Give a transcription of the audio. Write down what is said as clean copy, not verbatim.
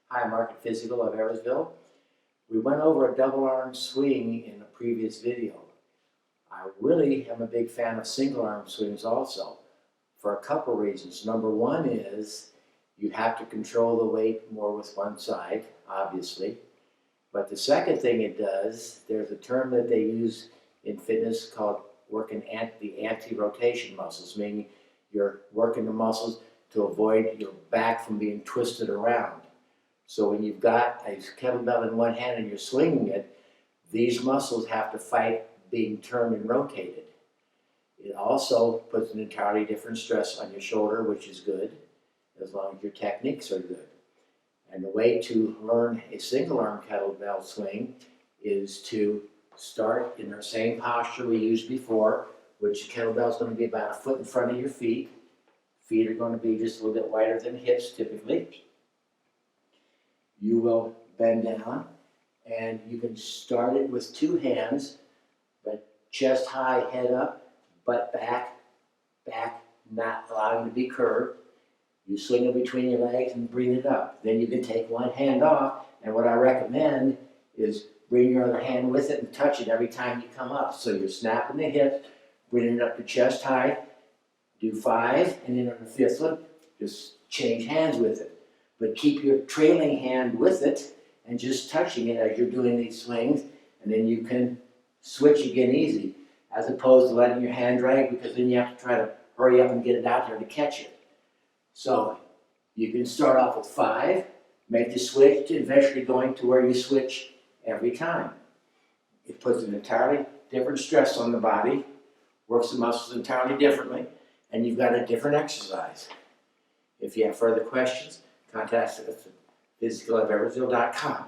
Hi, Market Physical of Eversville. We went over a double arm swing in a previous video. I really am a big fan of single arm swings also, for a couple reasons. Number one is you have to control the weight more with one side, obviously. But the second thing it does, there's a term that they use in fitness called working the anti-rotation muscles, meaning you're working the muscles to avoid your back from being twisted around. So when you've got a kettlebell in one hand and you're swinging it, these muscles have to fight being turned and rotated. It also puts an entirely different stress on your shoulder, which is good, as long as your techniques are good. And the way to learn a single arm kettlebell swing is to start in the same posture we used before, which the kettlebell is going to be about a foot in front of your feet. Feet are going to be just a little bit wider than hips typically. You will bend down, and you can start it with two hands, but chest high, head up, butt back, not allowing it to be curved. You swing it between your legs and bring it up. Then you can take one hand off, and what I recommend is bring your other hand with it and touch it every time you come up. So you're snapping the hips, bringing it up to chest high, do 5, and then on the 5th one, just change hands with it. But keep your trailing hand with it and just touching it as you're doing these swings, and then you can switch again easy, as opposed to letting your hand drag, because then you have to try to hurry up and get it out there to catch it. So you can start off with 5, make the switch to eventually going to where you switch every time. It puts an entirely different stress on the body, works the muscles entirely differently, and you've got a different exercise. If you have further questions, contact us at physical@eversville.com.